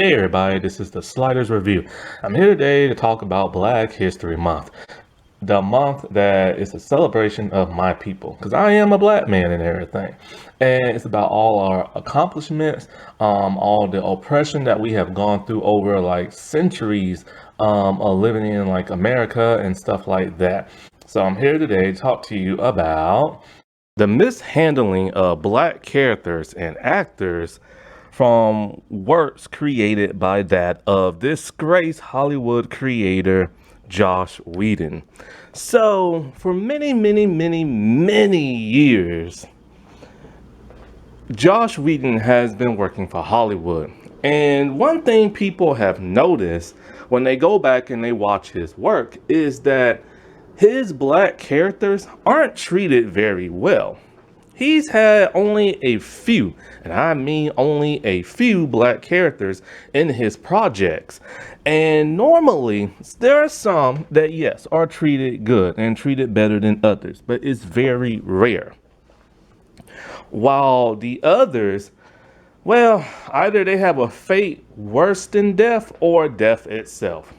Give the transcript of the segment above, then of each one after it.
Hey everybody, this is the Sliders Review. I'm here today to talk about Black History Month. The month that is a celebration of my people, because I am a black man and everything. And it's about all our accomplishments, all the oppression that we have gone through over like centuries of living in like America and stuff like that. So I'm here today to talk to you about the mishandling of black characters and actors from works created by that of disgraced Hollywood creator Josh Whedon. So, for many years, Josh Whedon has been working for Hollywood. And one thing people have noticed when they go back and they watch his work is that his black characters aren't treated very well. He's had only a few, and I mean only a few black characters in his projects. And normally, there are some that, yes, are treated good and treated better than others, but it's very rare. While the others, well, either they have a fate worse than death or death itself.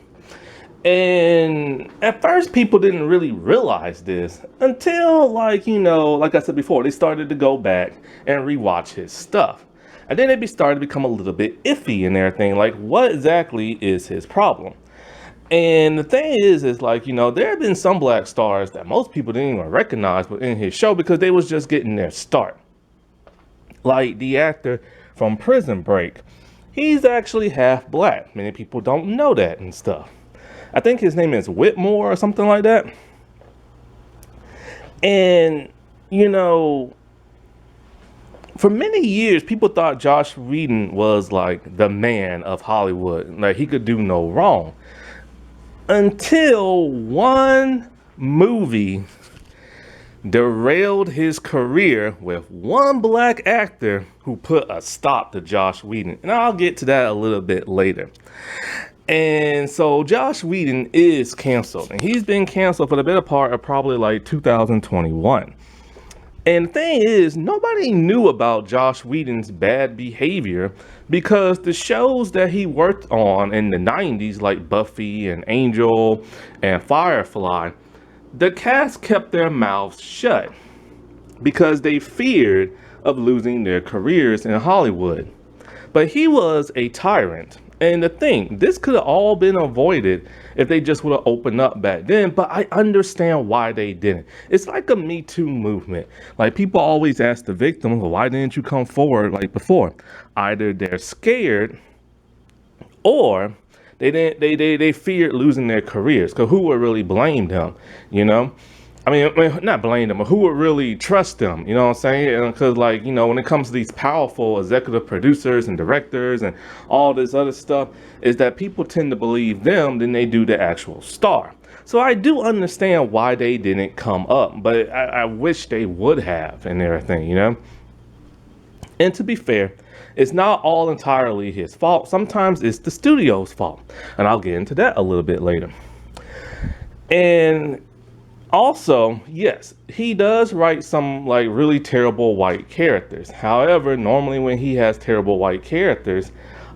And at first, people didn't really realize this until, like I said before, they started to go back and rewatch his stuff. And then they started to become a little bit iffy and everything. Like, what exactly is his problem? And the thing is like, there have been some black stars that most people didn't even recognize within his show because they was just getting their start. Like the actor from Prison Break. He's actually half black. Many people don't know that and stuff. I think his name is Whitmore or something like that. And, for many years, people thought Josh Whedon was like the man of Hollywood. Like he could do no wrong. Until one movie derailed his career with one black actor who put a stop to Josh Whedon. And I'll get to that a little bit later. And so Josh Whedon is canceled, and he's been canceled for the better part of probably like 2021. And the thing is, nobody knew about Josh Whedon's bad behavior because the shows that he worked on in the 90s, like Buffy and Angel and Firefly, the cast kept their mouths shut because they feared of losing their careers in Hollywood. But he was a tyrant. And the thing, this could have all been avoided if they just would have opened up back then, but I understand why they didn't. It's like a Me Too movement. Like people always ask the victims, well, why didn't you come forward like before? Either they're scared or they feared losing their careers, because who would really blame them, I mean, not blame them, but who would really trust them? You know what I'm saying? Because, when it comes to these powerful executive producers and directors and all this other stuff, is that people tend to believe them than they do the actual star. So I do understand why they didn't come up, but I wish they would have and everything, And to be fair, it's not all entirely his fault. Sometimes it's the studio's fault. And I'll get into that a little bit later. And also, yes, he does write some like really terrible white characters. However, normally when he has terrible white characters,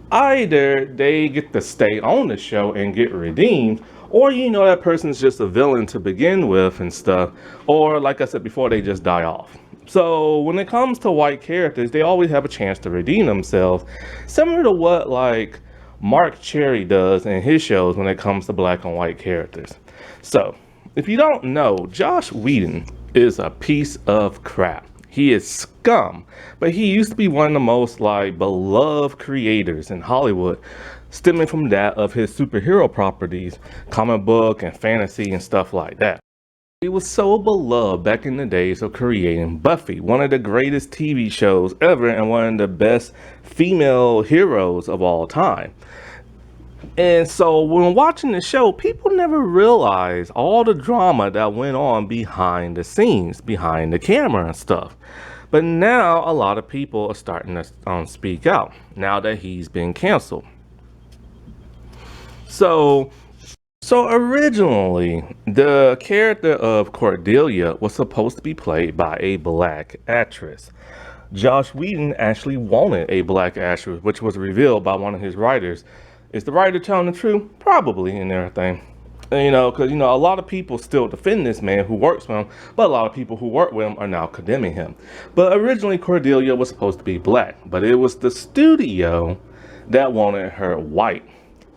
either they get to stay on the show and get redeemed, or that person's just a villain to begin with and stuff, or like I said before, they just die off. So when it comes to white characters, they always have a chance to redeem themselves, similar to what like Mark Cherry does in his shows when it comes to black and white characters. So if you don't know, Josh Whedon is a piece of crap. He is scum, but he used to be one of the most beloved creators in Hollywood, stemming from that of his superhero properties, comic book and fantasy and stuff like that. He was so beloved back in the days of creating Buffy, one of the greatest TV shows ever and one of the best female heroes of all time. And so when watching the show, people never realized all the drama that went on behind the scenes, behind the camera and stuff. But now a lot of people are starting to speak out now that he's been canceled. So originally, the character of Cordelia was supposed to be played by a black actress. Josh Whedon actually wanted a black actress, which was revealed by one of his writers. Is the writer telling the truth? Probably, and everything. And, because a lot of people still defend this man who works with him, but a lot of people who work with him are now condemning him. But originally Cordelia was supposed to be black, but it was the studio that wanted her white.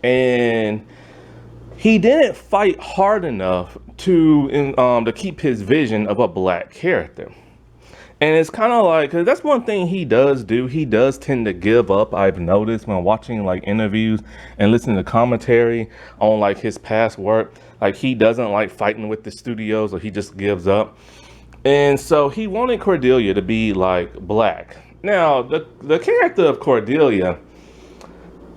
And he didn't fight hard enough to keep his vision of a black character. And it's kind of like, cause that's one thing he does do. He does tend to give up. I've noticed when watching like interviews and listening to commentary on like his past work, like he doesn't like fighting with the studios, or he just gives up. And so he wanted Cordelia to be like black. Now, the character of Cordelia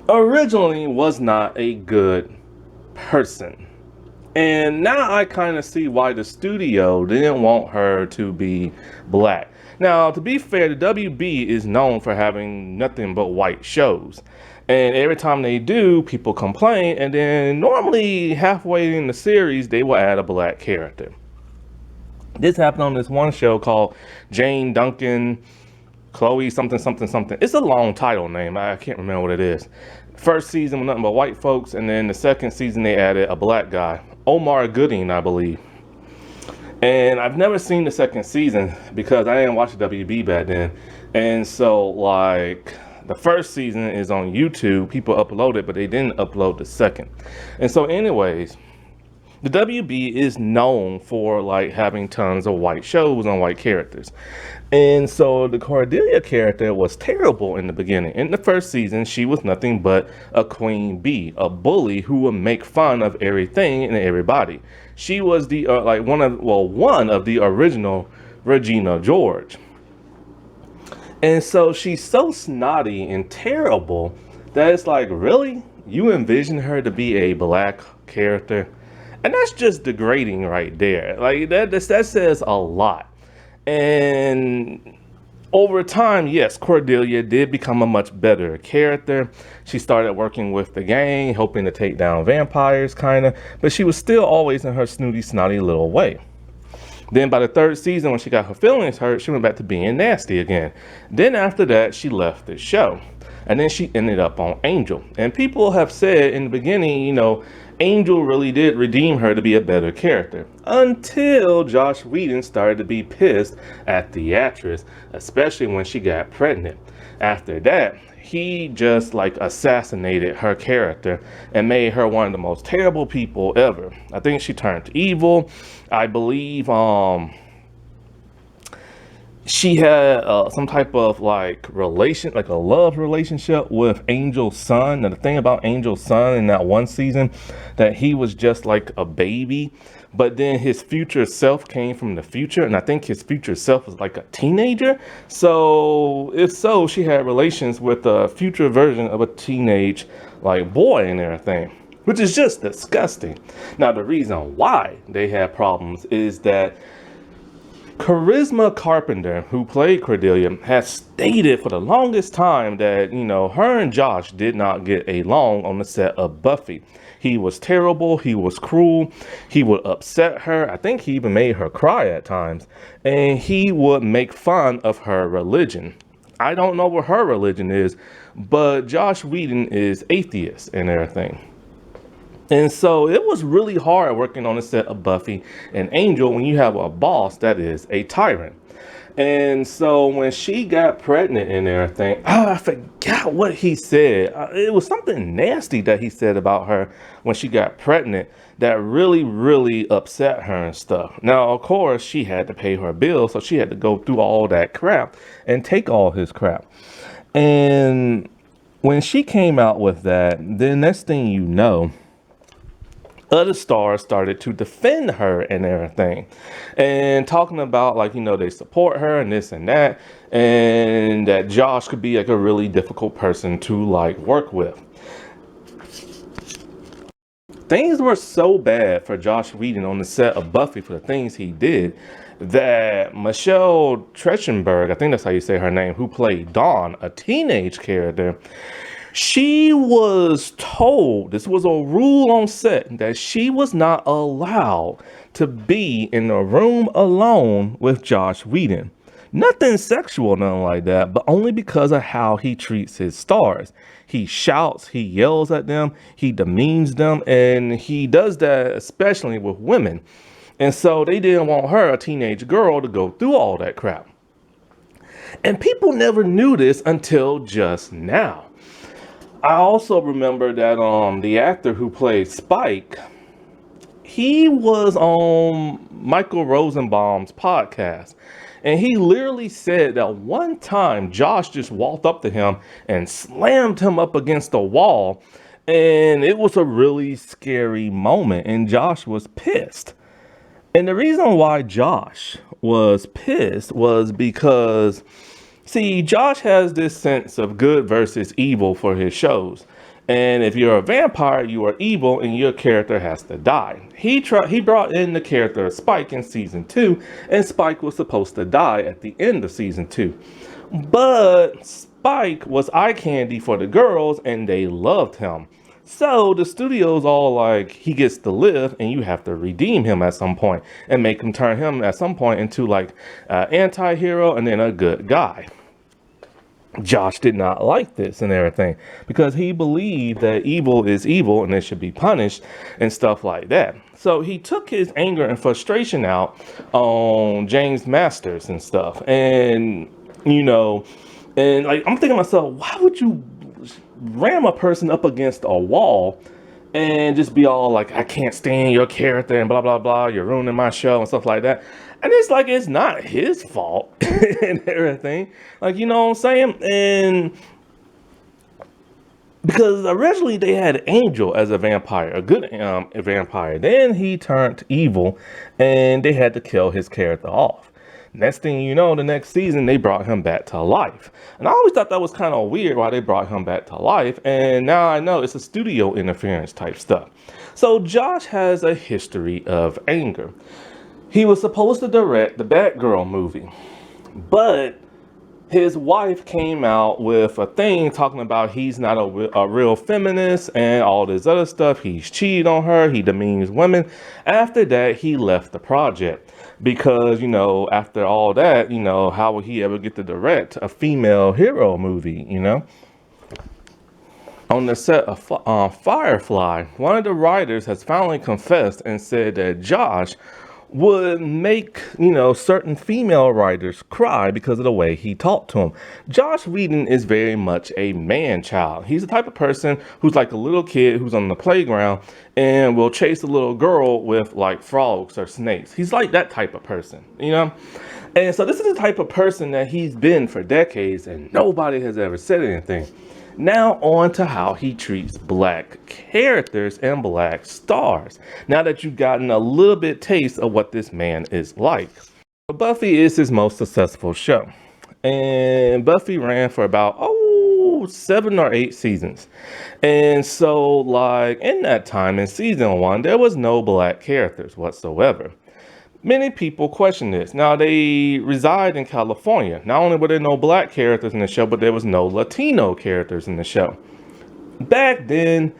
originally was not a good person. And now I kind of see why the studio didn't want her to be black. Now, to be fair, the WB is known for having nothing but white shows. And every time they do, people complain. And then normally halfway in the series, they will add a black character. This happened on this one show called Jane Duncan, Chloe something something something. It's a long title name. I can't remember what it is. First season was nothing but white folks. And then the second season, they added a black guy. Omar Gooding, I believe. And I've never seen the second season because I didn't watch the WB back then. And so like the first season is on YouTube. People upload it, but they didn't upload the second. And so anyways, the WB is known for like having tons of white shows on white characters. And so the Cordelia character was terrible in the beginning. In the first season, she was nothing but a queen bee, a bully who would make fun of everything and everybody. She was the one of the original Regina George. And so she's so snotty and terrible that it's like, really? You envision her to be a black character? And that's just degrading right there. Like that says a lot. And over time, yes, Cordelia did become a much better character. She started working with the gang, hoping to take down vampires, kind of. But she was still always in her snooty, snotty little way. Then by the third season, when she got her feelings hurt, she went back to being nasty again. Then after that, she left the show. And then she ended up on Angel. And people have said in the beginning, Angel really did redeem her to be a better character. Until Josh Whedon started to be pissed at the actress, especially when she got pregnant. After that, he just like assassinated her character and made her one of the most terrible people ever. I think she turned evil. I believe she had some type of like a love relationship with Angel's son. And the thing about Angel's son in that one season, that he was just like a baby, but then his future self came from the future, and I think his future self was like a teenager. So if so, she had relations with a future version of a teenage like boy and everything, which is just disgusting. Now the reason why they had problems is that Charisma Carpenter, who played Cordelia, has stated for the longest time that, her and Josh did not get along on the set of Buffy. He was terrible. He was cruel. He would upset her. I think he even made her cry at times. And he would make fun of her religion. I don't know what her religion is, but Josh Whedon is atheist and everything. And so it was really hard working on the set of Buffy and Angel when you have a boss that is a tyrant. And so when she got pregnant and everything, I forgot what he said. It was something nasty that he said about her when she got pregnant that really, really upset her and stuff. Now, of course, she had to pay her bills, so she had to go through all that crap and take all his crap. And when she came out with that, the next thing you know, other stars started to defend her and everything, and talking about they support her and this and that, and that Josh could be like a really difficult person to work with. Things were so bad for Josh Whedon on the set of Buffy for the things he did that Michelle Trachtenberg, I think that's how you say her name, who played Dawn, a teenage character, she was told, this was a rule on set, that she was not allowed to be in a room alone with Josh Whedon. Nothing sexual, nothing like that, but only because of how he treats his stars. He shouts, he yells at them, he demeans them, and he does that especially with women. And so they didn't want her, a teenage girl, to go through all that crap. And people never knew this until just now. I also remember that the actor who played Spike, he was on Michael Rosenbaum's podcast. And he literally said that one time Josh just walked up to him and slammed him up against the wall. And it was a really scary moment. And Josh was pissed. And the reason why Josh was pissed was because, see, Josh has this sense of good versus evil for his shows. And if you're a vampire, you are evil and your character has to die. He brought in the character of Spike in season 2, and Spike was supposed to die at the end of season 2. But Spike was eye candy for the girls and they loved him. So the studio's all like, he gets to live and you have to redeem him at some point and make him turn him at some point into like an anti-hero and then a good guy. Josh did not like this and everything because he believed that evil is evil and it should be punished and stuff like that. So he took his anger and frustration out on James Masters and stuff. And, and like, I'm thinking to myself, why would you ram a person up against a wall and just be all like, I can't stand your character and blah, blah, blah. You're ruining my show and stuff like that. And it's like, it's not his fault and everything. Like, you know what I'm saying? And because originally they had Angel as a vampire, a good vampire. Then he turned evil and they had to kill his character off. Next thing you know, the next season, they brought him back to life. And I always thought that was kind of weird why they brought him back to life. And now I know it's a studio interference type stuff. So Josh has a history of anger. He was supposed to direct the Batgirl movie, but his wife came out with a thing talking about he's not a real feminist and all this other stuff. He's cheated on her. He demeans women. After that, he left the project because, after all that, how would he ever get to direct a female hero movie, On the set of Firefly, one of the writers has finally confessed and said that Josh would make, certain female writers cry because of the way he talked to them. Josh Whedon is very much a man-child. He's the type of person who's like a little kid who's on the playground and will chase a little girl with like frogs or snakes. He's like that type of person, And so this is the type of person that he's been for decades and nobody has ever said anything. Now on to how he treats black characters and black stars. Now that you've gotten a little bit taste of what this man is like. Buffy is his most successful show. And Buffy ran for about, 7 or 8 seasons. And so like in that time in season 1, there was no black characters whatsoever. Many people question this. Now, they reside in California. Not only were there no black characters in the show, but there was no Latino characters in the show. Back then,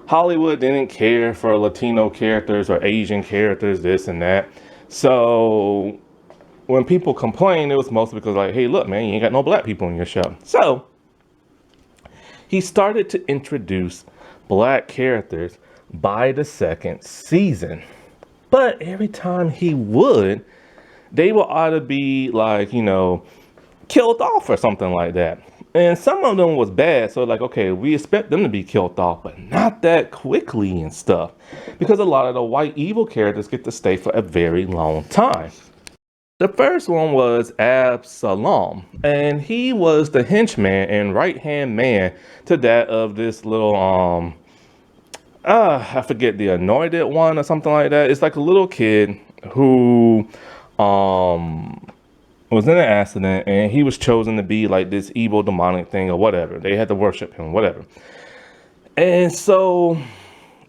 Hollywood didn't care for Latino characters or Asian characters, this and that. So when people complained, it was mostly because like, hey, look, man, you ain't got no black people in your show. So he started to introduce black characters by the second season. But every time he would, they would either be like, killed off or something like that. And some of them was bad. So like, okay, we expect them to be killed off, but not that quickly and stuff. Because a lot of the white evil characters get to stay for a very long time. The first one was Absalom. And he was the henchman and right-hand man to that of this little, I forget, the anointed one or something like that. It's like a little kid who was in an accident and he was chosen to be like this evil demonic thing or whatever. They had to worship him, whatever. And so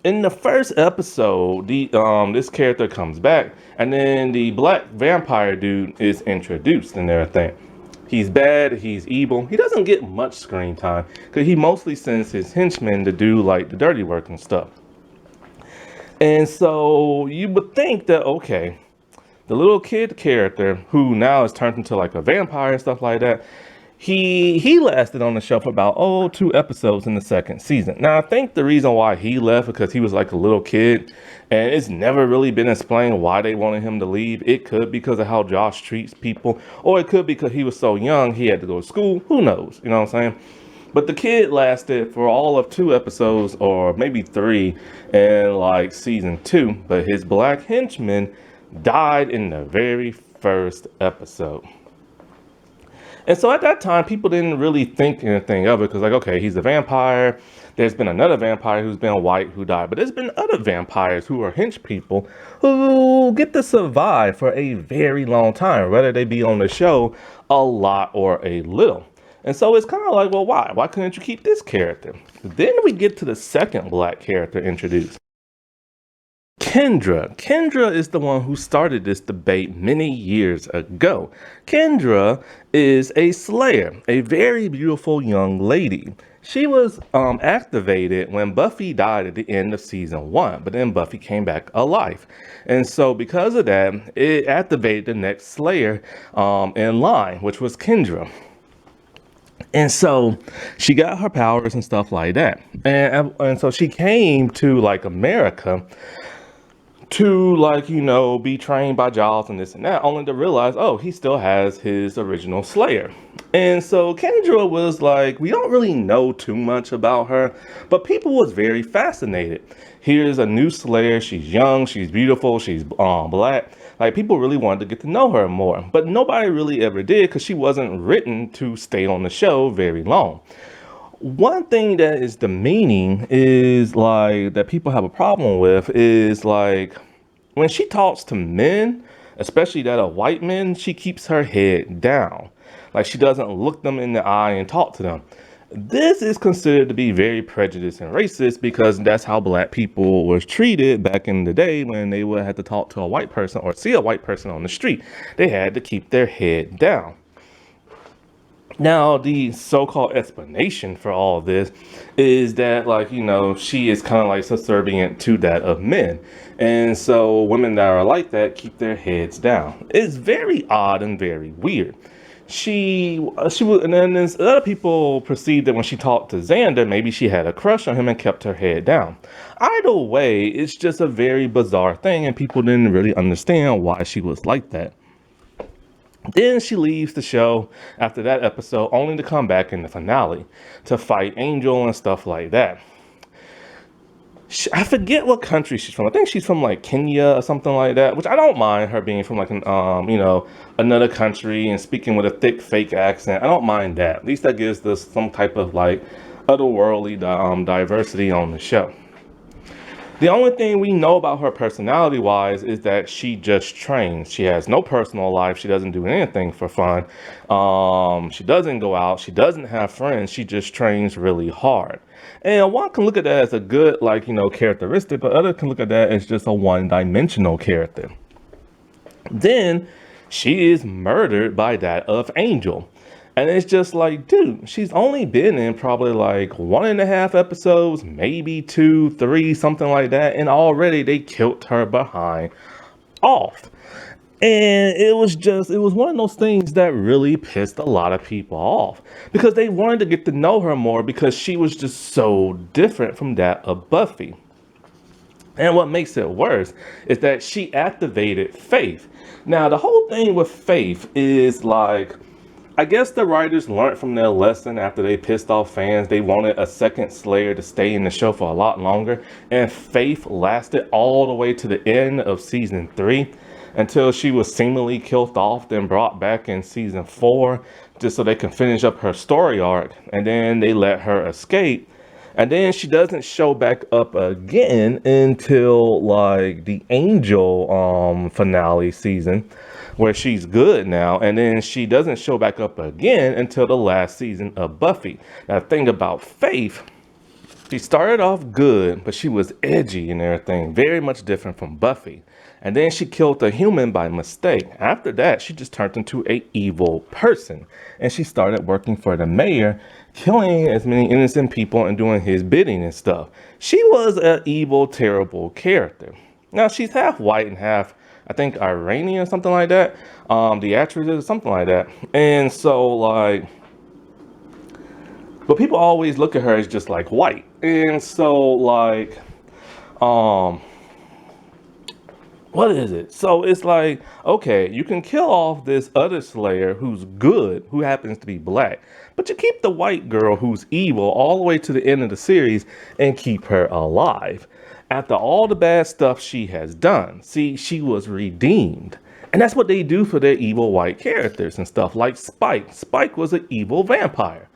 in the first episode, this character comes back and then the black vampire dude is introduced and everything. He's bad, he's evil. He doesn't get much screen time because he mostly sends his henchmen to do like the dirty work and stuff. And so you would think that, okay, the little kid character who now is turned into like a vampire and stuff like that, he lasted on the show for about 2 episodes in the second season. Now I think the reason why he left because he was like a little kid, and it's never really been explained why they wanted him to leave. It could because of how Josh treats people, or it could because he was so young he had to go to school. Who knows? You know what I'm saying? But the kid lasted for all of 2 episodes, or maybe 3, in like season 2. But his black henchman died in the very first episode. And so at that time, people didn't really think anything of it because, like, okay, he's a vampire. There's been another vampire who's been white who died, but there's been other vampires who are hench people who get to survive for a very long time, whether they be on the show a lot or a little. And so it's kind of like, well, why? Why couldn't you keep this character? Then we get to the second black character introduced. Kendra. Kendra is the one who started this debate many years ago. Kendra is a slayer, a very beautiful young lady. She was activated when Buffy died at the end of season 1, but then Buffy came back alive. And so because of that, it activated the next slayer in line, which was Kendra. And so she got her powers and stuff like that. And so she came to like America to, like, you know, be trained by Giles and this and that, only to realize, oh, he still has his original Slayer. And so Kendra was like, we don't really know too much about her, but people was very fascinated. Here's a new Slayer. She's young, she's beautiful, she's black. Like, people really wanted to get to know her more, but nobody really ever did because she wasn't written to stay on the show very long. One thing that is demeaning is like that people have a problem with is like when she talks to men, especially that are white men, she keeps her head down. Like she doesn't look them in the eye and talk to them. This is considered to be very prejudiced and racist because that's how black people was treated back in the day when they would have to talk to a white person or see a white person on the street. They had to keep their head down. Now, the so-called explanation for all of this is that, like, you know, she is kind of like subservient to that of men. And so women that are like that keep their heads down. It's very odd and very weird. She was, and then there's other people perceived that when she talked to Xander, maybe she had a crush on him and kept her head down. Either way, it's just a very bizarre thing, and people didn't really understand why she was like that. Then she leaves the show after that episode, only to come back in the finale to fight Angel and stuff like that. I forget what country she's from. I think she's from like Kenya or something like that, which I don't mind her being from like an, you know, another country and speaking with a thick fake accent. I don't mind that. At least that gives us some type of like otherworldly diversity on the show. The only thing we know about her personality-wise is that she just trains. She has no personal life. She doesn't do anything for fun. She doesn't go out. She doesn't have friends. She just trains really hard. And one can look at that as a good, like, you know, characteristic, but others can look at that as just a one-dimensional character. Then she is murdered by that of Angel. And it's just like, dude, she's only been in probably like 1.5 episodes, maybe 2, 3, something like that. And already they killed her behind off. And it was one of those things that really pissed a lot of people off because they wanted to get to know her more because she was just so different from that of Buffy. And what makes it worse is that she activated Faith. Now, the whole thing with Faith is like, I guess the writers learned from their lesson after they pissed off fans. They wanted a second Slayer to stay in the show for a lot longer. And Faith lasted all the way to the end of season 3 until she was seemingly killed off, then brought back in season 4 just so they can finish up her story arc. And then they let her escape. And then she doesn't show back up again until like the Angel finale season, where she's good now, and then she doesn't show back up again until the last season of Buffy. Now, the thing about Faith, she started off good, but she was edgy and everything, very much different from Buffy. And then she killed a human by mistake. After that, she just turned into an evil person, and she started working for the mayor, killing as many innocent people and doing his bidding and stuff. She was an evil, terrible character. Now, she's half white and half I think Iranian or something like that. The actress is something like that. And so like, but people always look at her as just like white. And so like, um, what is it? So it's like, okay, you can kill off this other Slayer who's good, who happens to be black, but you keep the white girl who's evil all the way to the end of the series and keep her alive. After all the bad stuff she has done, see, she was redeemed. And that's what they do for their evil white characters and stuff like Spike. Spike was an evil vampire.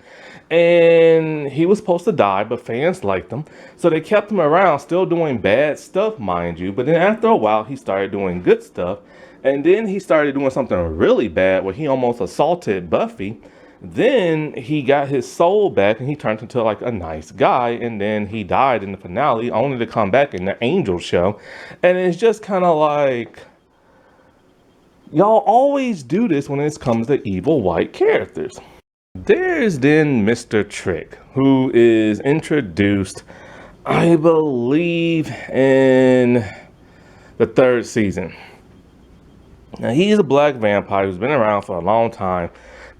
And he was supposed to die, but fans liked him. So they kept him around, still doing bad stuff, mind you. But then after a while, he started doing good stuff. And then he started doing something really bad where he almost assaulted Buffy. Then he got his soul back and he turned into like a nice guy. And then he died in the finale, only to come back in the Angel show. And it's just kind of like, y'all always do this when it comes to evil white characters. There's then Mr. Trick, who is introduced, I believe, in the 3rd season. Now, he's a black vampire who's been around for a long time,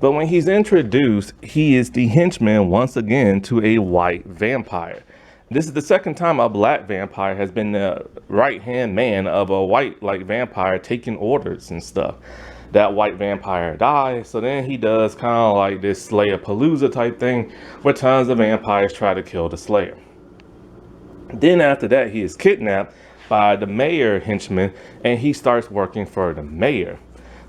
but when he's introduced, he is the henchman once again to a white vampire. This is the second time a black vampire has been the right-hand man of a white vampire taking orders and stuff. That white vampire dies, so then he does kind of like this Slayer-palooza type thing where tons of vampires try to kill the Slayer. Then after that, he is kidnapped by the mayor henchman and he starts working for the mayor.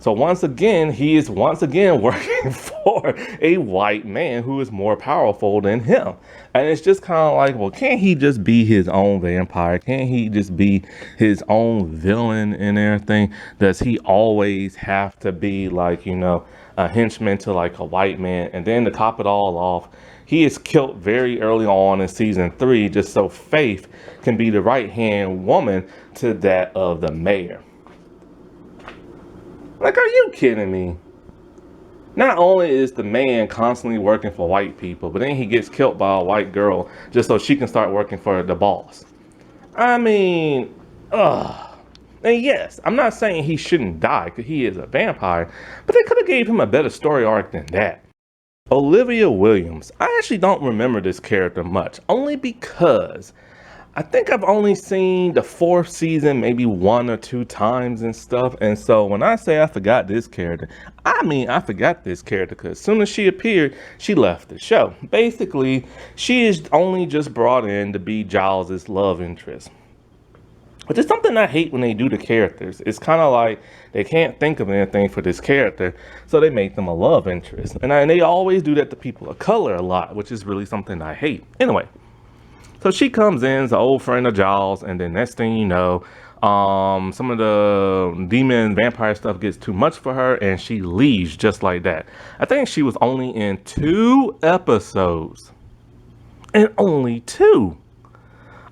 So once again, he is working for a white man who is more powerful than him. And it's just kind of like, well, can't he just be his own vampire? Can't he just be his own villain and everything? Does he always have to be like, you know, a henchman to like a white man? And then to top it all off, he is killed very early on in season 3 just so Faith can be the right-hand woman to that of the mayor. Like, are you kidding me? Not only is the man constantly working for white people, but then he gets killed by a white girl just so she can start working for the boss. I mean, ugh. And yes, I'm not saying he shouldn't die because he is a vampire, but they could have gave him a better story arc than that. Olivia Williams. I actually don't remember this character much, only because I think I've only seen the 4th season maybe 1 or 2 times and stuff. And so when I say I forgot this character, I mean I forgot this character because as soon as she appeared, she left the show. Basically, she is only just brought in to be Giles' love interest. Which is something I hate when they do to characters. It's kind of like they can't think of anything for this character, so they make them a love interest. And they always do that to people of color a lot, which is really something I hate. Anyway. So she comes in as an old friend of Giles, and then next thing you know, some of the demon vampire stuff gets too much for her, and she leaves just like that. I think she was only in 2 episodes. And only 2.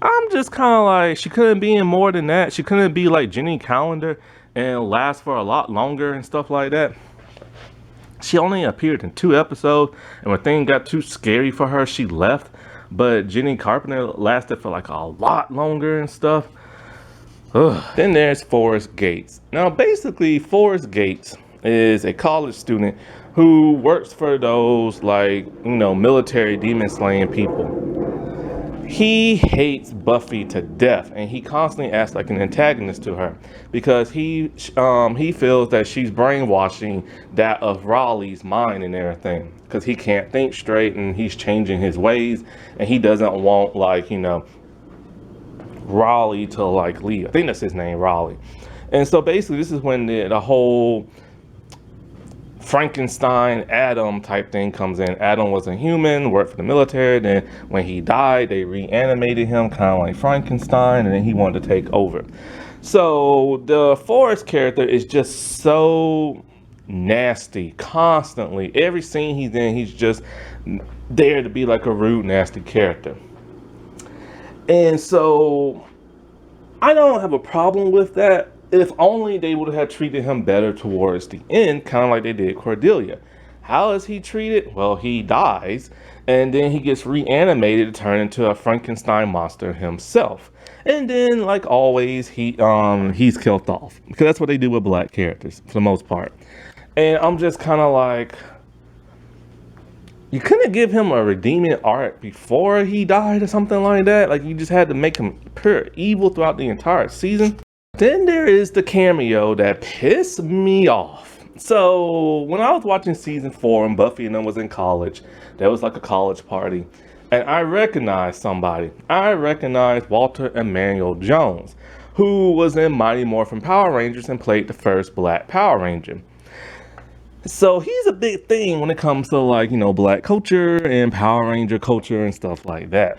I'm just kind of like, she couldn't be in more than that. She couldn't be like Jenny Calendar and last for a lot longer and stuff like that. She only appeared in 2 episodes, and when things got too scary for her, she left. But Jenny Carpenter lasted for like a lot longer and stuff. Ugh. Then there's Forrest Gates. Now, basically, Forrest Gates is a college student who works for those like, you know, military demon slaying people. He hates Buffy to death, and he constantly acts like an antagonist to her because he feels that she's brainwashing that of Raleigh's mind and everything because he can't think straight and he's changing his ways and he doesn't want, like, you know, Raleigh to like leave. I think that's his name, Raleigh. And so basically this is when the whole Frankenstein Adam type thing comes in. Adam was a human, worked for the military. Then when he died, they reanimated him kind of like Frankenstein, and then he wanted to take over. So the Forrest character is just so nasty constantly. Every scene he's in, he's just there to be like a rude, nasty character. And so I don't have a problem with that. If only they would have treated him better towards the end, kind of like they did Cordelia. How is he treated? Well, he dies, and then he gets reanimated to turn into a Frankenstein monster himself. And then, like always, he's killed off because that's what they do with black characters for the most part. And I'm just kind of like, you couldn't give him a redeeming arc before he died or something like that. Like, you just had to make him pure evil throughout the entire season. Then there is the cameo that pissed me off. So when I was watching season 4 and Buffy and them was in college, there was like a college party, and I recognized somebody. I recognized Walter Emmanuel Jones, who was in Mighty Morphin Power Rangers and played the first Black Power Ranger. So he's a big thing when it comes to, like, you know, black culture and Power Ranger culture and stuff like that.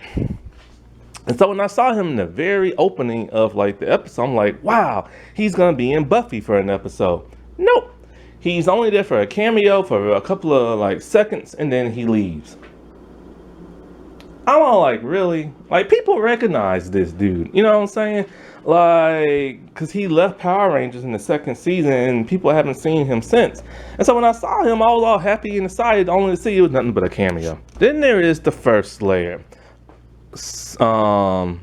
And so when I saw him in the very opening of like the episode, I'm like, wow, he's gonna be in Buffy for an episode. Nope. He's only there for a cameo for a couple of like seconds, and then he leaves. I'm all like, really? Like, people recognize this dude, you know what I'm saying? Like, because he left Power Rangers in the second season and people haven't seen him since. And so when I saw him, I was all happy and excited only to see it was nothing but a cameo. Then there is the first Slayer, Senya.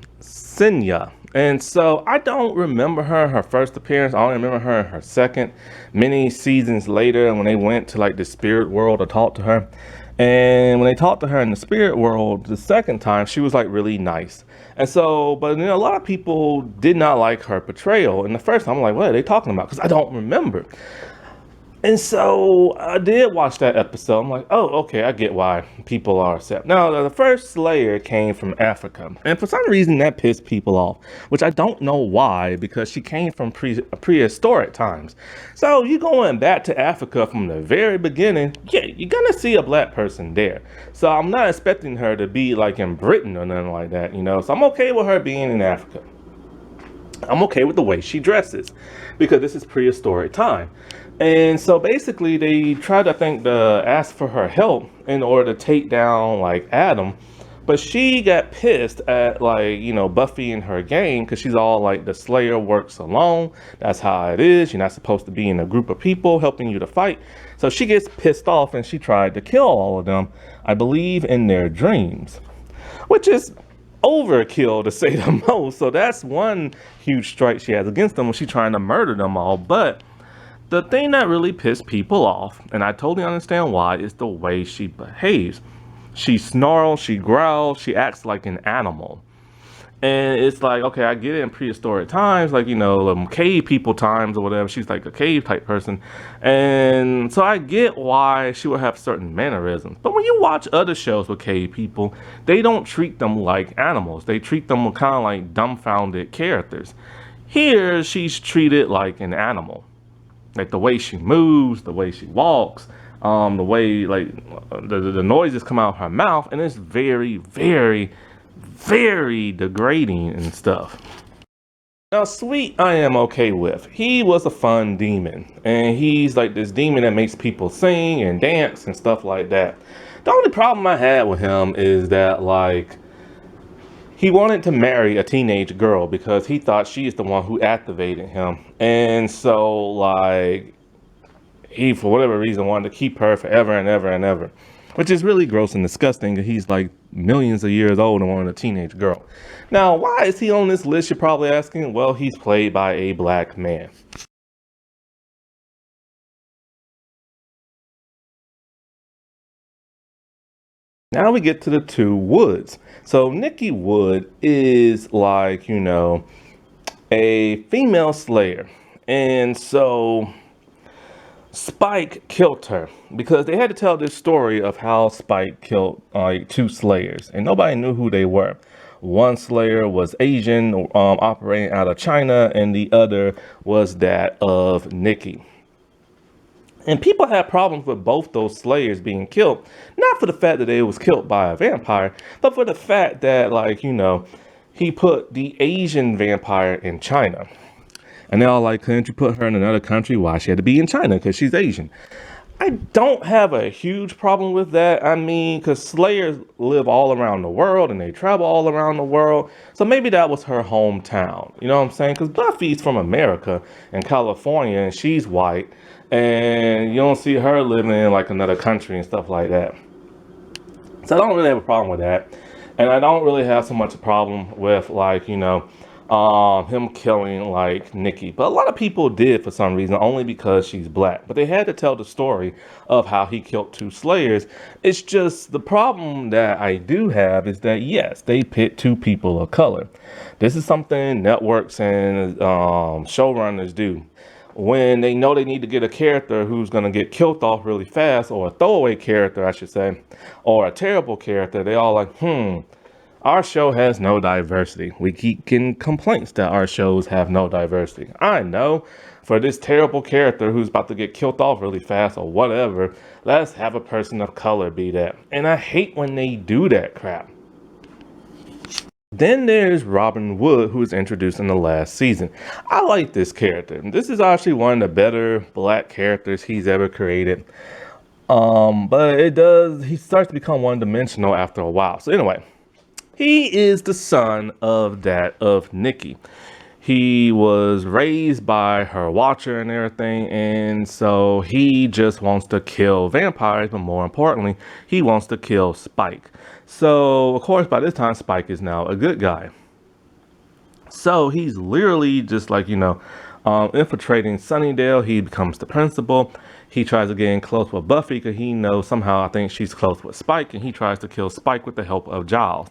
And so I don't remember her first appearance. I only remember her in her second. Many seasons later, when they went to like the spirit world to talk to her. And when they talked to her in the spirit world the second time, she was like really nice. And so, but you know, a lot of people did not like her portrayal. And the first time I'm like, what are they talking about? Because I don't remember. And so I did watch that episode. I'm like, oh, okay, I get why people are upset. Now, the first Slayer came from Africa. And for some reason, that pissed people off, which I don't know why, because she came from prehistoric times. So you going back to Africa from the very beginning, yeah, you're going to see a black person there. So I'm not expecting her to be like in Britain or nothing like that, you know. So I'm okay with her being in Africa. I'm okay with the way she dresses because this is prehistoric time. And so basically they tried, I think, to ask for her help in order to take down like Adam. But she got pissed at, like, you know, Buffy and her gang, because she's all like, the Slayer works alone. That's how it is. You're not supposed to be in a group of people helping you to fight. So she gets pissed off and she tried to kill all of them, I believe, in their dreams, which is overkill to say the most. So that's one huge strike she has against them when she's trying to murder them all. But the thing that really pissed people off, and I totally understand why, is the way she behaves. She snarls, she growls, she acts like an animal. And it's like, okay, I get it in prehistoric times, like, you know, cave people times or whatever. She's like a cave type person. And so I get why she would have certain mannerisms. But when you watch other shows with cave people, they don't treat them like animals. They treat them kind of like dumbfounded characters. Here, she's treated like an animal. Like the way she moves, the way she walks, the way like the noises come out of her mouth, and it's very, very, very degrading and stuff. Now, Sweet, I am okay with. He was a fun demon, and he's like this demon that makes people sing and dance and stuff like that. The only problem I had with him is that, like, he wanted to marry a teenage girl because he thought she is the one who activated him. And so, like, he, for whatever reason, wanted to keep her forever and ever and ever. Which is really gross and disgusting. He's like millions of years old and wanted a teenage girl. Now, why is he on this list, you're probably asking? Well, he's played by a black man. Now we get to the two Woods. So Nikki Wood is like, you know, a female Slayer. And so Spike killed her because they had to tell this story of how Spike killed two Slayers. And nobody knew who they were. One Slayer was Asian, operating out of China, and the other was that of Nikki. And people had problems with both those Slayers being killed. Not for the fact that they was killed by a vampire, but for the fact that, like, you know, he put the Asian vampire in China. And they're all like, couldn't you put her in another country? Why she had to be in China? Because she's Asian. I don't have a huge problem with that. I mean, because Slayers live all around the world and they travel all around the world. So maybe that was her hometown. You know what I'm saying? Because Buffy's from America and California and she's white. And you don't see her living in like another country and stuff like that. So I don't really have a problem with that. And I don't really have so much a problem with like, him killing like Nikki. But a lot of people did for some reason, only because she's black. But they had to tell the story of how he killed two Slayers. It's just the problem that I do have is that yes, they pit two people of color. This is something networks and showrunners do when they know they need to get a character who's going to get killed off really fast, or a throwaway character, I should say, or a terrible character. They all like, our show has no diversity. We keep getting complaints that our shows have no diversity. I know, for this terrible character who's about to get killed off really fast or whatever, let's have a person of color be that. And I hate when they do that crap. Then there's Robin Wood, who was introduced in the last season. I like this character. This is actually one of the better black characters he's ever created. But he starts to become one-dimensional after a while. So anyway, he is the son of Nikki. He was raised by her watcher and everything, and so he just wants to kill vampires, but more importantly, he wants to kill Spike. So, of course, by this time, Spike is now a good guy. So he's literally just like, infiltrating Sunnydale. He becomes the principal. He tries to get in close with Buffy because he knows somehow, I think she's close with Spike, and he tries to kill Spike with the help of Giles.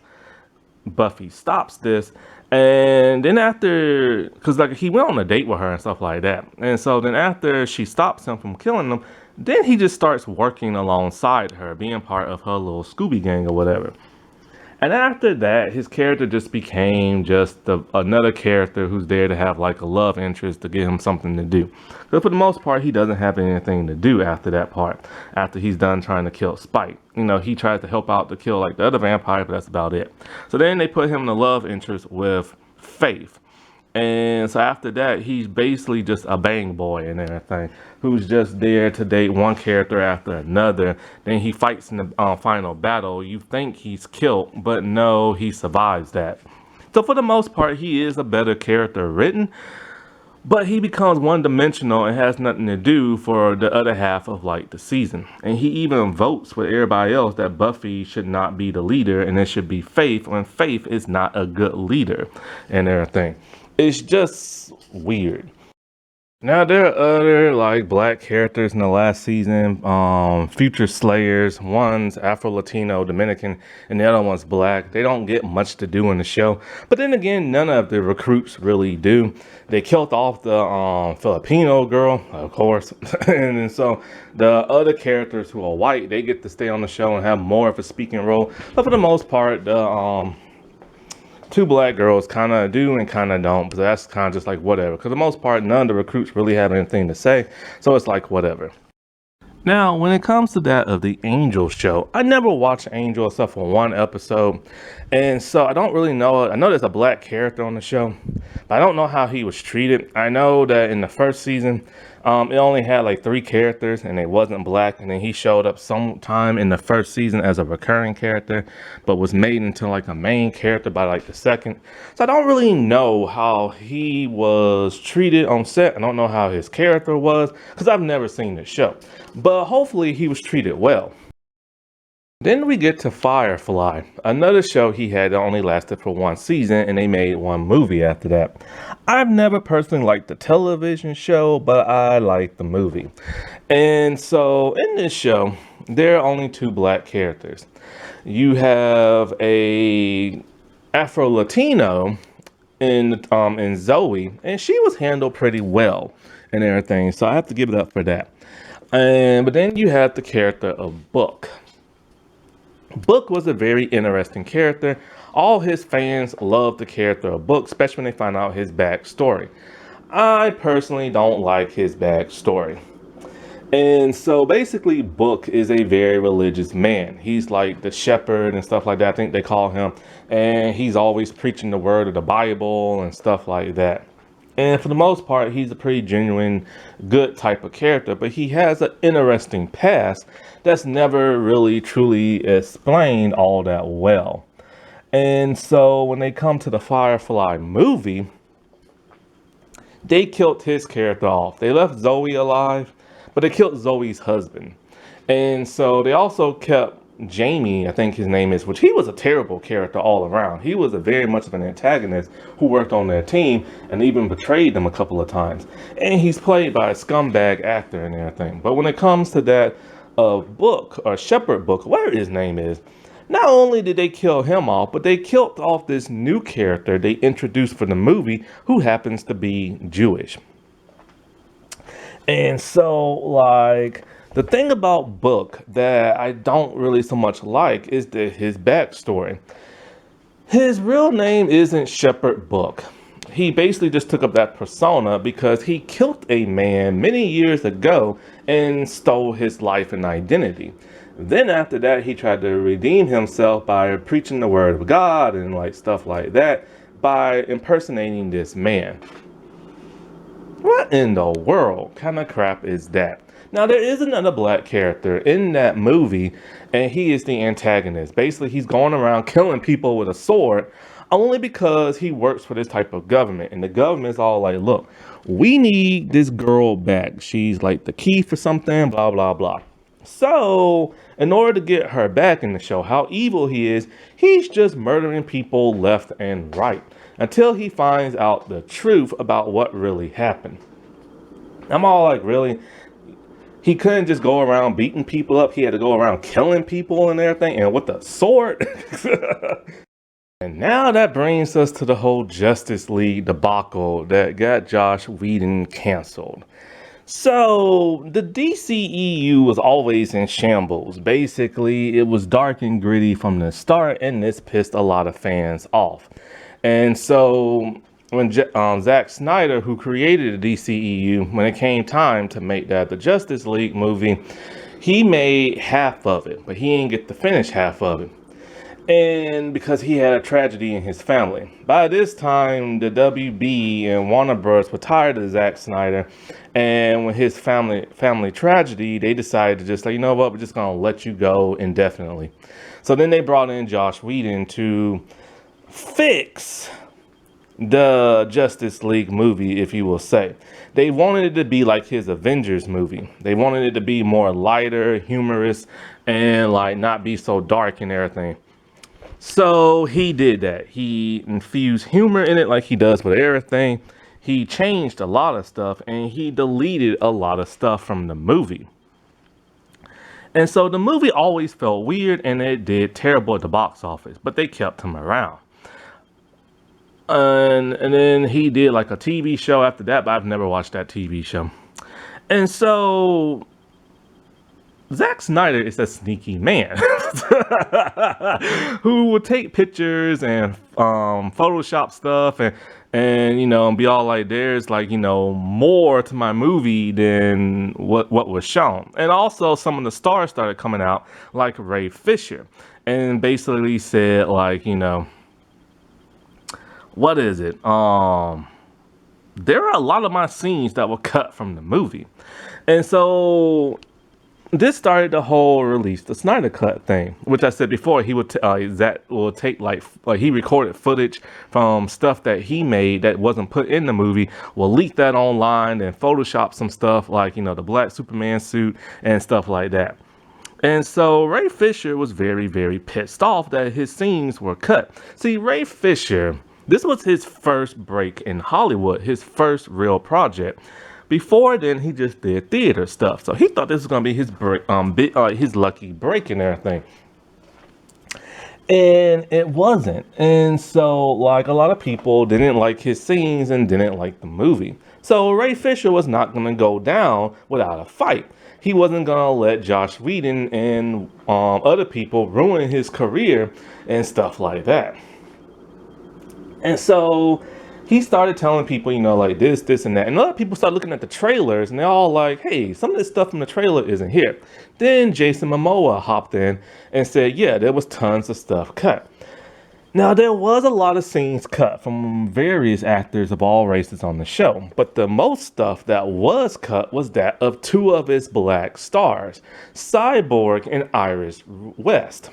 Buffy stops this, and then after, because like he went on a date with her and stuff like that, and so then after she stops him from killing him, then he just starts working alongside her, being part of her little Scooby gang or whatever. And after that, his character just became just another character who's there to have like a love interest to give him something to do. But for the most part, he doesn't have anything to do after that part. After he's done trying to kill Spike, he tries to help out to kill like the other vampire, but that's about it. So then they put him in the love interest with Faith. And so after that, he's basically just a bang boy and everything, who's just there to date one character after another. Then he fights in the final battle. You think he's killed, but no, he survives that. So for the most part, he is a better character written, but he becomes one-dimensional and has nothing to do for the other half of like the season. And he even votes with everybody else that Buffy should not be the leader and it should be Faith, when Faith is not a good leader and everything. It's just weird. Now there are other like black characters in the last season, future Slayers. One's Afro-Latino, Dominican, and the other one's black. They don't get much to do in the show. But then again, none of the recruits really do. They killed off the Filipino girl, of course. And so the other characters who are white, they get to stay on the show and have more of a speaking role. But for the most part, the two black girls kind of do and kind of don't, but that's kind of just like whatever. Because for the most part, none of the recruits really have anything to say, so it's like whatever. Now, when it comes to that of the Angel show, I never watched Angel except for one episode, and so I don't really know. I know there's a black character on the show, but I don't know how he was treated. I know that in the first season, it only had like 3 characters, and it wasn't black, and then he showed up sometime in the first season as a recurring character, but was made into like a main character by like the second. So I don't really know how he was treated on set. I don't know how his character was, because I've never seen the show. But hopefully he was treated well. Then we get to Firefly, another show he had that only lasted for 1 season, and they made 1 movie after that. I've never personally liked the television show, but I like the movie. And so in this show, there are only 2 black characters. You have a Afro-Latino in Zoe, and she was handled pretty well and everything, so I have to give it up for that. But then you have the character of Book. Book was a very interesting character. All his fans love the character of Book, especially when they find out his backstory. I personally don't like his backstory. And so basically Book is a very religious man. He's like the shepherd and stuff like that, I think they call him. And he's always preaching the word of the Bible and stuff like that. And for the most part, he's a pretty genuine, good type of character, but he has an interesting past that's never really truly explained all that well. And so when they come to the Firefly movie, they killed his character off. They left Zoe alive, but they killed Zoe's husband. And so they also kept Jamie, I think his name is, which he was a terrible character all around. He was a very much of an antagonist who worked on their team and even betrayed them a couple of times. And he's played by a scumbag actor and everything. But when it comes to that book, or Shepherd book, whatever his name is, not only did they kill him off, but they killed off this new character they introduced for the movie who happens to be Jewish. And so, like, the thing about Book that I don't really so much like is his backstory. His real name isn't Shepherd Book. He basically just took up that persona because he killed a man many years ago and stole his life and identity. Then after that, he tried to redeem himself by preaching the word of God and like stuff like that by impersonating this man. What in the world kind of crap is that? Now, there is another black character in that movie, and he is the antagonist. Basically, he's going around killing people with a sword only because he works for this type of government. And the government's all like, look, we need this girl back. She's like the key for something, blah, blah, blah. So, in order to get her back and to show how evil he is, he's just murdering people left and right until he finds out the truth about what really happened. I'm all like, really? He couldn't just go around beating people up. He had to go around killing people and everything, and with a sword. And now that brings us to the whole Justice League debacle that got Joss Whedon canceled. So the DCEU was always in shambles. Basically, it was dark and gritty from the start, and this pissed a lot of fans off. And so when Zack Snyder, who created the DCEU, when it came time to make the Justice League movie, he made half of it, but he didn't get to finish half of it. And because he had a tragedy in his family. By this time, the WB and Warner Bros. Were tired of Zack Snyder. And with his family tragedy, they decided to just like, you know what, we're just going to let you go indefinitely. So then they brought in Joss Whedon to fix the Justice League movie, if you will say. They wanted it to be like his Avengers movie. They wanted it to be more lighter, humorous, and like not be so dark and everything. So he did that. He infused humor in it like he does with everything. He changed a lot of stuff and he deleted a lot of stuff from the movie. And so the movie always felt weird and it did terrible at the box office, but they kept him around. And then he did like a TV show after that, but I've never watched that TV show. And so Zack Snyder is a sneaky man who will take pictures and Photoshop stuff and you know, and be all like, there's like, you know, more to my movie than what was shown. And also some of the stars started coming out like Ray Fisher and basically said like, you know, what is it? There are a lot of my scenes that were cut from the movie. And so this started the whole release the Snyder Cut thing, which I said before, he would that will take like he recorded footage from stuff that he made that wasn't put in the movie, will leak that online and Photoshop some stuff like, you know, the black Superman suit and stuff like that. And so Ray Fisher was very, very pissed off that his scenes were cut. See, Ray Fisher, this was his first break in Hollywood, his first real project. Before then, he just did theater stuff. So he thought this was gonna be his his lucky break and everything. And it wasn't. And so, like, a lot of people didn't like his scenes and didn't like the movie. So Ray Fisher was not gonna go down without a fight. He wasn't gonna let Joss Whedon and other people ruin his career and stuff like that. And so he started telling people, you know, like this, and that. And a lot of people started looking at the trailers and they're all like, hey, some of this stuff from the trailer isn't here. Then Jason Momoa hopped in and said, yeah, there was tons of stuff cut. Now, there was a lot of scenes cut from various actors of all races on the show, but the most stuff that was cut was that of two of its black stars, Cyborg and Iris West.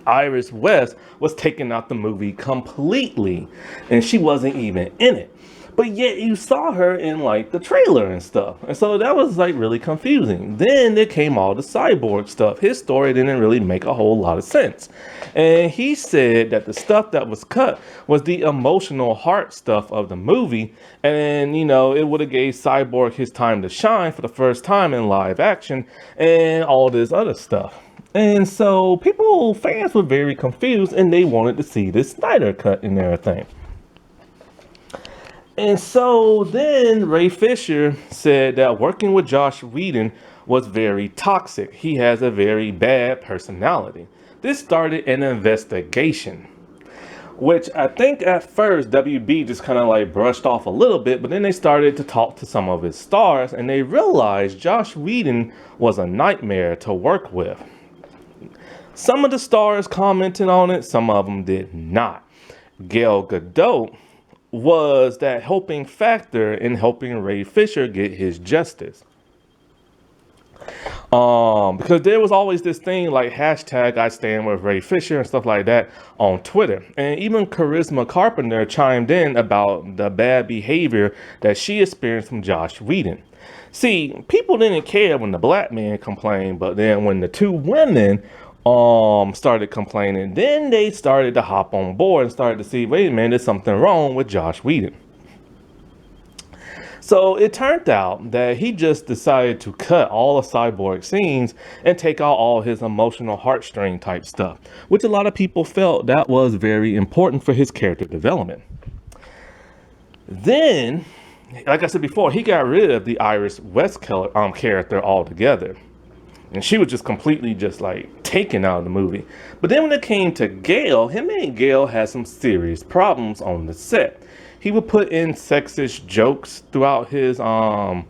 Iris West was taken out the movie completely, and she wasn't even in it. But yet you saw her in like the trailer and stuff. And so that was like really confusing. Then there came all the Cyborg stuff. His story didn't really make a whole lot of sense. And he said that the stuff that was cut was the emotional heart stuff of the movie. And, you know, it would have gave Cyborg his time to shine for the first time in live action and all this other stuff. And so fans were very confused, and they wanted to see this Snyder cut and everything. And so then Ray Fisher said that working with Josh Whedon was very toxic. He has a very bad personality. This started an investigation, which I think at first WB just kind of like brushed off a little bit, but then they started to talk to some of his stars, and they realized Josh Whedon was a nightmare to work with. Some of the stars commented on it, some of them did not. Gal Gadot was that helping factor in helping Ray Fisher get his justice. Because there was always this thing like hashtag I stand with Ray Fisher and stuff like that on Twitter. And even Charisma Carpenter chimed in about the bad behavior that she experienced from Josh Whedon. See, people didn't care when the black man complained, but then when the two women started complaining, then they started to hop on board and started to see, wait a minute, there's something wrong with Josh Whedon. So it turned out that he just decided to cut all the Cyborg scenes and take out all his emotional heartstring type stuff, which a lot of people felt that was very important for his character development. Then, like I said before, he got rid of the Iris West character altogether. And she was just completely just like taken out of the movie. But then when it came to Gale, him and Gale had some serious problems on the set. He would put in sexist jokes throughout his Whedon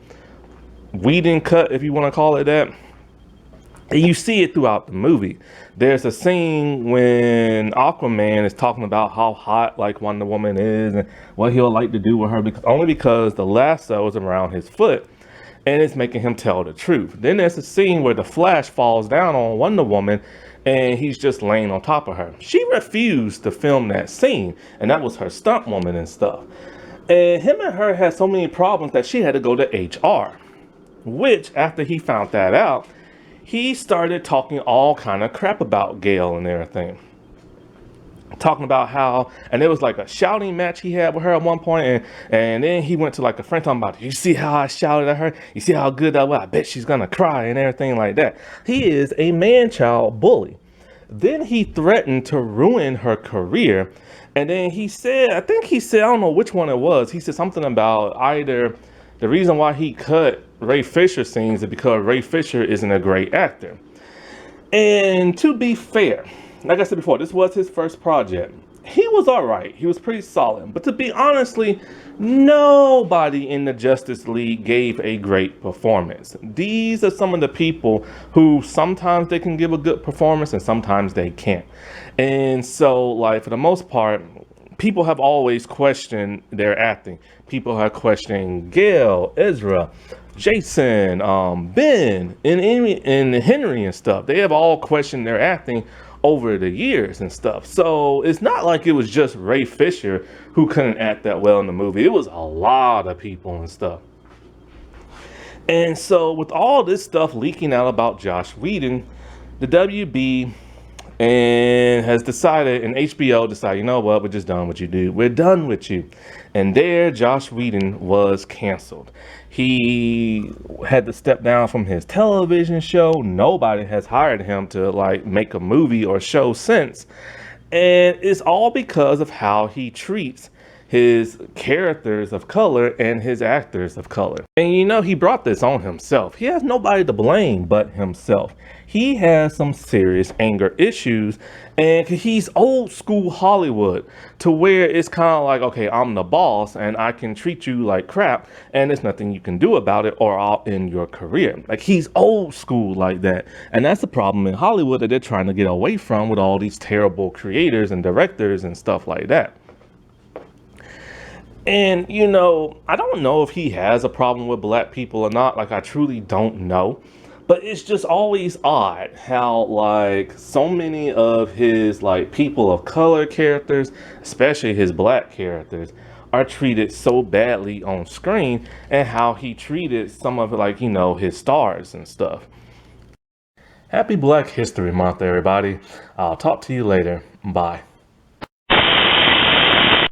cut, if you want to call it that. And you see it throughout the movie. There's a scene when Aquaman is talking about how hot like Wonder Woman is and what he'll like to do with her, only because the lasso is around his foot. And it's making him tell the truth. Then there's a scene where the Flash falls down on Wonder Woman and he's just laying on top of her. She refused to film that scene, and that was her stunt woman and stuff. And him and her had so many problems that she had to go to HR, which after he found that out, he started talking all kind of crap about Gale and everything. Talking about how, and there was like a shouting match he had with her at one point, and then he went to like a friend talking about, you see how I shouted at her? You see how good that was? I bet she's gonna cry and everything like that. He is a man-child bully. Then he threatened to ruin her career, and then he said, I don't know which one it was, he said something about either the reason why he cut Ray Fisher scenes is because Ray Fisher isn't a great actor. And to be fair, like I said before, this was his first project. He was all right. He was pretty solid. But to be honestly, nobody in the Justice League gave a great performance. These are some of the people who sometimes they can give a good performance and sometimes they can't. And so, like, for the most part, people have always questioned their acting. People have questioned Gale, Ezra, Jason, Ben, and Henry and stuff. They have all questioned their acting over the years and stuff. So it's not like it was just Ray Fisher who couldn't act that well in the movie. It was a lot of people and stuff. And so with all this stuff leaking out about Josh Whedon, the WB and has decided, and HBO decided, you know what, we're just done with you, dude. We're done with you. And there, Josh Whedon was canceled. He had to step down from his television show. Nobody has hired him to like make a movie or show since. And it's all because of how he treats his characters of color and his actors of color. And you know, he brought this on himself. He has nobody to blame but himself. He has some serious anger issues, and he's old school Hollywood to where it's kind of like, okay, I'm the boss and I can treat you like crap and there's nothing you can do about it or I'll end your career. Like, he's old school like that. And that's the problem in Hollywood that they're trying to get away from with all these terrible creators and directors and stuff like that. And, you know, I don't know if he has a problem with black people or not. Like, I truly don't know. But it's just always odd how, like, so many of his, like, people of color characters, especially his black characters, are treated so badly on screen, and how he treated some of, like, you know, his stars and stuff. Happy Black History Month, everybody. I'll talk to you later. Bye.